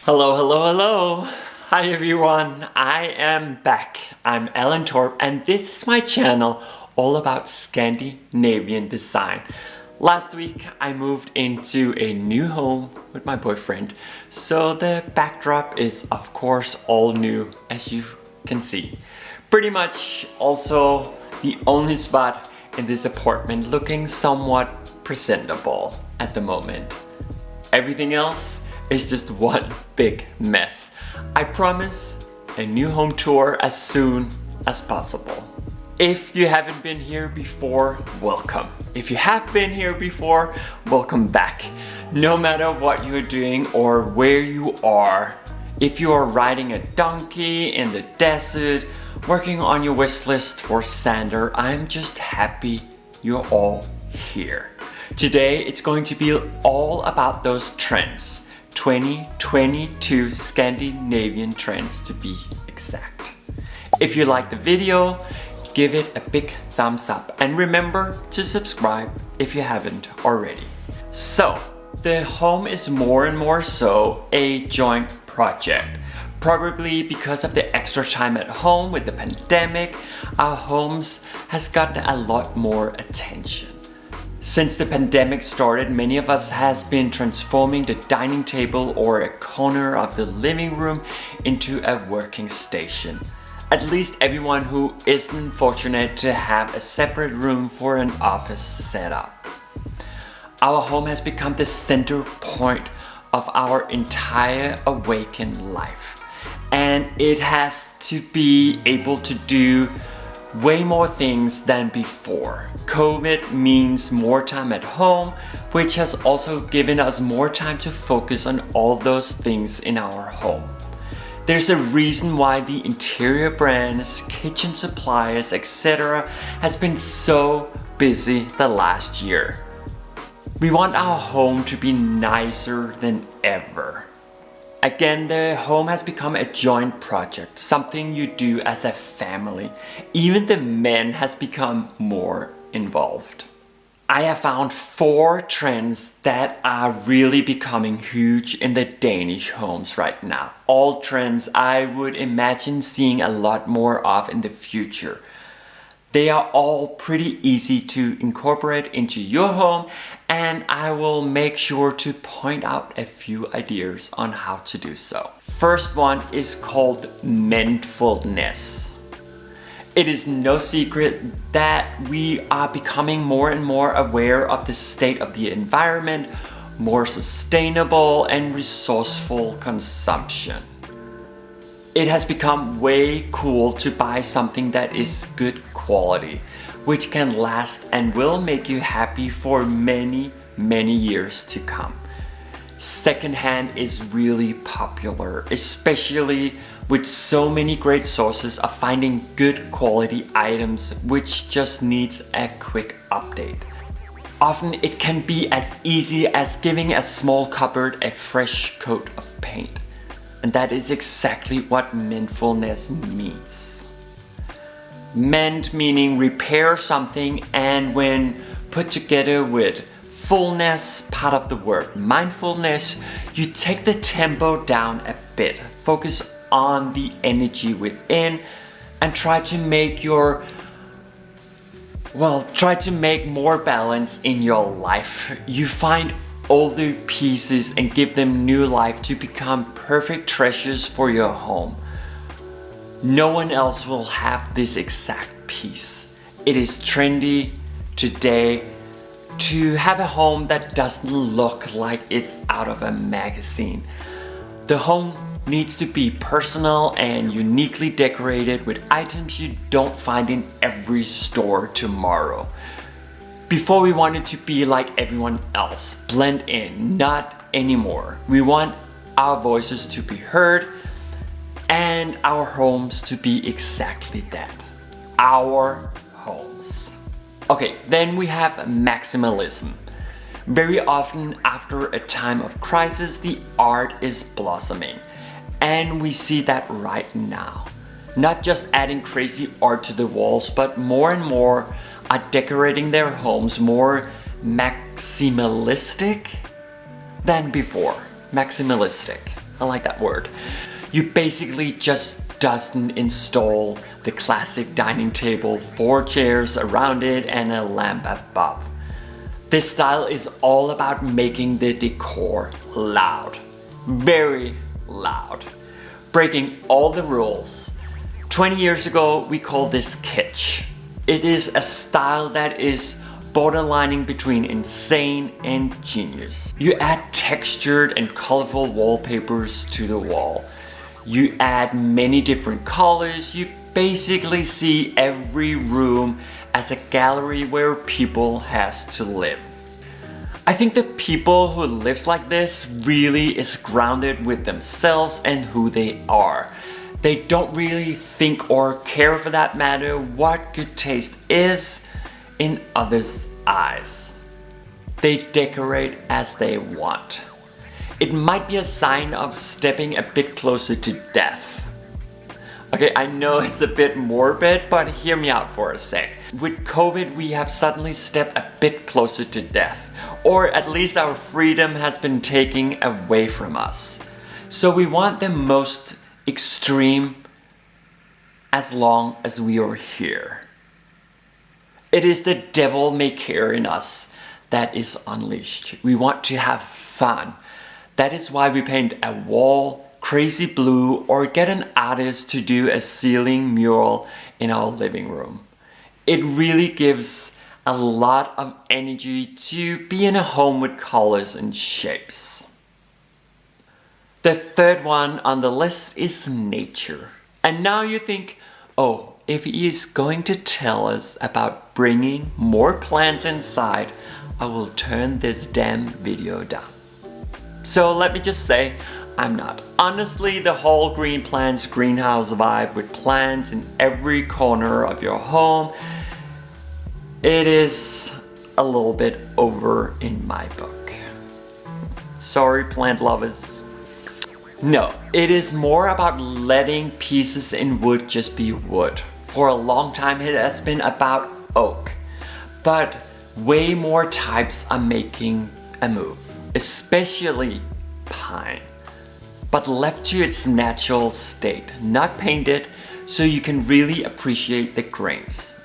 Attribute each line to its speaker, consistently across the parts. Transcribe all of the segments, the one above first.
Speaker 1: Hello, hello, hello. Hi everyone, I am back. I'm Allan Torp and this is my channel all about Scandinavian design. Last week I moved into a new home with my boyfriend, so the backdrop is of course all new, as you can see. Pretty much also the only spot in this apartment looking somewhat presentable at the moment. Everything else is just one big mess. I promise a new home tour as soon as possible. If you haven't been here before, welcome. If you have been here before, welcome back. No matter what you're doing or where you are, if you are riding a donkey in the desert, working on your wish list for Sander, I'm just happy you're all here. Today it's going to be all about those trends. 2022 Scandinavian trends to be exact. If you like the video, give it a big thumbs up and remember to subscribe if you haven't already. So, the home is more and more so a joint project. Probably because of the extra time at home with the pandemic, our homes has gotten a lot more attention. Since the pandemic started, many of us has been transforming the dining table or a corner of the living room into a working station. At least everyone who isn't fortunate to have a separate room for an office setup. Our home has become the center point of our entire awakened life. And it has to be able to do way more things than before. COVID means more time at home, which has also given us more time to focus on all those things in our home. There's a reason why the interior brands, kitchen suppliers, etc. has been so busy the last year. We want our home to be nicer than ever. Again, the home has become a joint project, something you do as a family. Even the men has become more involved. I have found 4 trends that are really becoming huge in the Danish homes right now. All trends I would imagine seeing a lot more of in the future. They are all pretty easy to incorporate into your home, and I will make sure to point out a few ideas on how to do so. First one is called Mendfulness. It is no secret that we are becoming more and more aware of the state of the environment, more sustainable and resourceful consumption. It has become way cool to buy something that is good quality, which can last and will make you happy for many, many years to come. Secondhand is really popular, especially with so many great sources of finding good quality items which just needs a quick update. Often it can be as easy as giving a small cupboard a fresh coat of paint. And that is exactly what Mendfulness means. Mend meaning repair something, and when put together with fullness, part of the word mindfulness, you take the tempo down a bit, focus on the energy within, and try to make more balance in your life. You find older pieces and give them new life to become perfect treasures for your home. No one else will have this exact piece. It is trendy today to have a home that doesn't look like it's out of a magazine. The home needs to be personal and uniquely decorated with items you don't find in every store tomorrow. Before we wanted to be like everyone else, blend in, not anymore. We want our voices to be heard and our homes to be exactly that. Our homes. Okay, then we have Maximalism. Very often after a time of crisis, the art is blossoming. And we see that right now. Not just adding crazy art to the walls, but more and more are decorating their homes more maximalistic than before. Maximalistic. I like that word. You basically just doesn't install the classic dining table, 4 chairs around it and a lamp above. This style is all about making the decor loud, very loud, breaking all the rules. 20 years ago, we called this kitsch. It is a style that is borderlining between insane and genius. You add textured and colorful wallpapers to the wall. You add many different colors. You basically see every room as a gallery where people has to live. I think the people who lives like this really is grounded with themselves and who they are. They don't really think or care, for that matter, what good taste is in others' eyes. They decorate as they want. It might be a sign of stepping a bit closer to death. Okay, I know it's a bit morbid, but hear me out for a sec. With COVID, we have suddenly stepped a bit closer to death, or at least our freedom has been taken away from us. So we want the most extreme as long as we are here. It is the devil may care in us that is unleashed. We want to have fun. That is why we paint a wall crazy blue or get an artist to do a ceiling mural in our living room. It really gives a lot of energy to be in a home with colors and shapes. The third one on the list is nature. And now you think, oh, if he is going to tell us about bringing more plants inside, I will turn this damn video down. So let me just say, I'm not. Honestly, the whole green plants greenhouse vibe with plants in every corner of your home, it is a little bit over in my book. Sorry, plant lovers. No, it is more about letting pieces in wood just be wood. For a long time it has been about oak, but way more types are making a move, especially pine, but left to its natural state, not painted, so you can really appreciate the grains.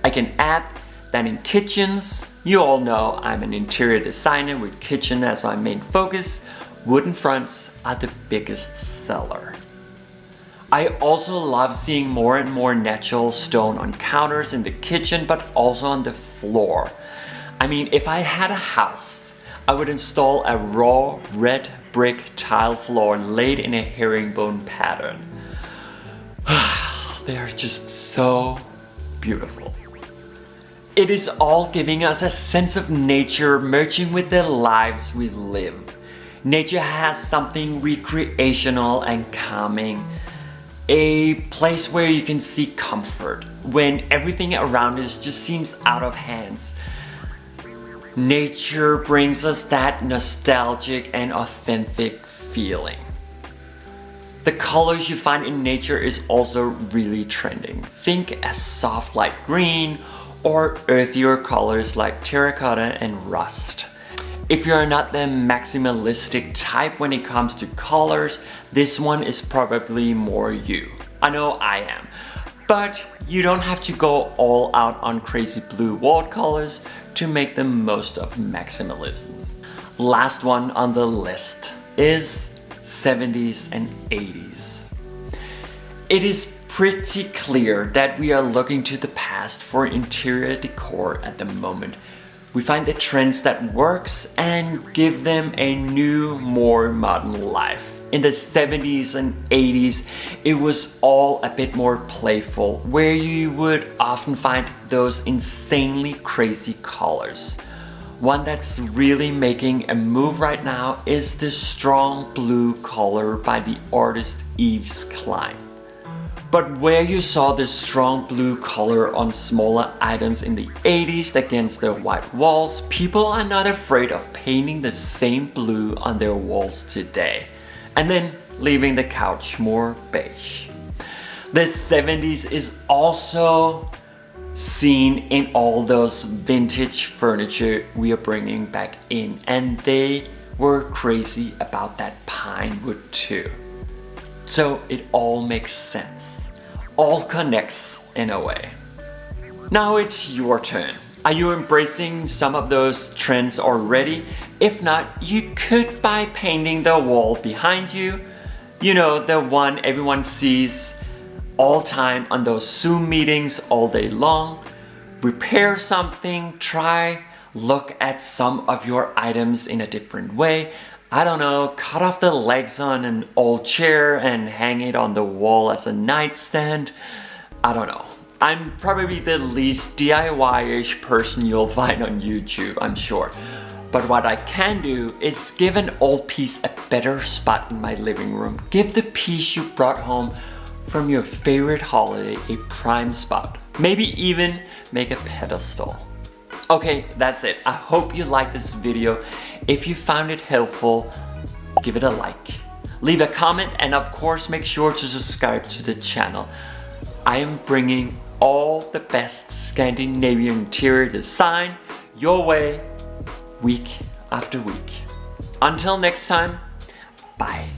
Speaker 1: I can add that in kitchens, you all know I'm an interior designer with kitchen as my main focus. Wooden fronts are the biggest seller. I also love seeing more and more natural stone on counters in the kitchen, but also on the floor. I mean, if I had a house, I would install a raw red brick tile floor laid in a herringbone pattern. They are just so beautiful. It is all giving us a sense of nature merging with the lives we live. Nature has something recreational and calming. A place where you can seek comfort when everything around us just seems out of hands. Nature brings us that nostalgic and authentic feeling. The colors you find in nature is also really trending. Think a soft light green or earthier colors like terracotta and rust. If you're not the maximalistic type when it comes to colors, this one is probably more you. I know I am. But you don't have to go all out on crazy blue watercolors to make the most of maximalism. Last one on the list is 70s and 80s. It is pretty clear that we are looking to the past for interior decor at the moment. We find the trends that works and give them a new, more modern life. In the 70s and 80s, it was all a bit more playful, where you would often find those insanely crazy colors. One that's really making a move right now is the strong blue color by the artist Yves Klein. But where you saw this strong blue color on smaller items in the 80s against their white walls, people are not afraid of painting the same blue on their walls today, and then leaving the couch more beige. The 70s is also seen in all those vintage furniture we are bringing back in, and they were crazy about that pine wood too. So it all makes sense. All connects in a way. Now it's your turn. Are you embracing some of those trends already? If not, you could by painting the wall behind you. You know, the one everyone sees all time on those Zoom meetings all day long. Repair something, look at some of your items in a different way. I don't know, cut off the legs on an old chair and hang it on the wall as a nightstand. I don't know. I'm probably the least DIY-ish person you'll find on YouTube, I'm sure. But what I can do is give an old piece a better spot in my living room. Give the piece you brought home from your favorite holiday a prime spot. Maybe even make a pedestal. Okay, that's it. I hope you liked this video. If you found it helpful, give it a like. Leave a comment and of course make sure to subscribe to the channel. I am bringing all the best Scandinavian interior design your way week after week. Until next time, bye.